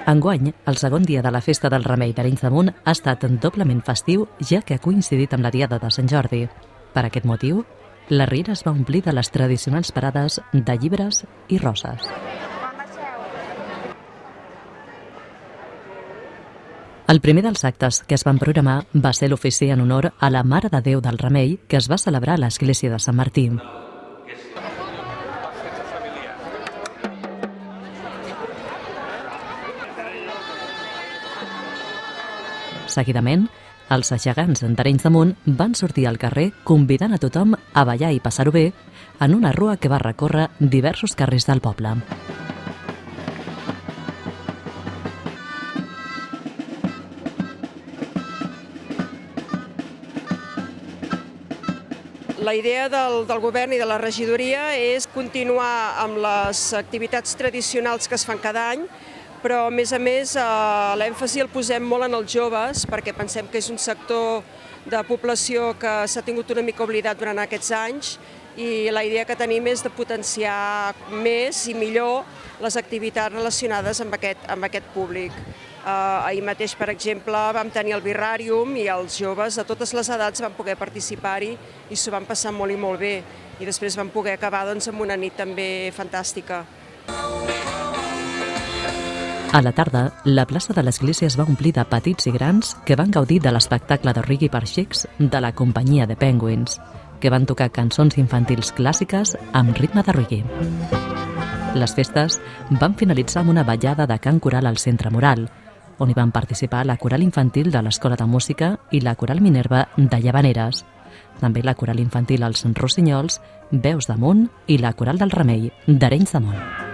Enguany, el segon dia de la Festa del Remei d'Arenys de Munt ha estat doblement festiu, ja que ha coincidit amb la Diada de Sant Jordi. Per aquest motiu, la riera es va omplir de les tradicionals parades de llibres i roses. El primer dels actes que es van programar va ser l'ofici en honor a la Mare de Déu del Remei, que es va celebrar a l'església de Sant Martí. Seguidament, els gegants d'Arenys de Munt van sortir al carrer convidant a tothom a ballar i passar-ho bé en una rua que va recórrer diversos carrers del poble. La idea del govern i de la regidoria és continuar amb les activitats tradicionals que es fan cada any, però a més l'èmfasi el posem molt en els joves perquè pensem que és un sector de població que s'ha tingut una mica oblidat durant aquests anys i la idea que tenim és de potenciar més i millor les activitats relacionades amb aquest públic. Ahir mateix, per exemple, vam tenir el Birràrium i els joves de totes les edats van poder participar-hi i s'ho van passar molt i molt bé. I després vam poder acabar amb una nit també fantàstica. A la tarda, la plaça de l'església es va omplir de petits i grans que van gaudir de l'espectacle de reggae per xics de la companyia de Penguins, que van tocar cançons infantils clàssiques amb ritme de reggae. Les festes van finalitzar amb una ballada de cant coral al Centre Moral, on hi van participar la coral infantil de l'Escola de Música i la coral Minerva de Llavaneres, també la coral infantil Els Rossinyols, Veus d'Amunt i la coral del Remei d'Arenys de Munt.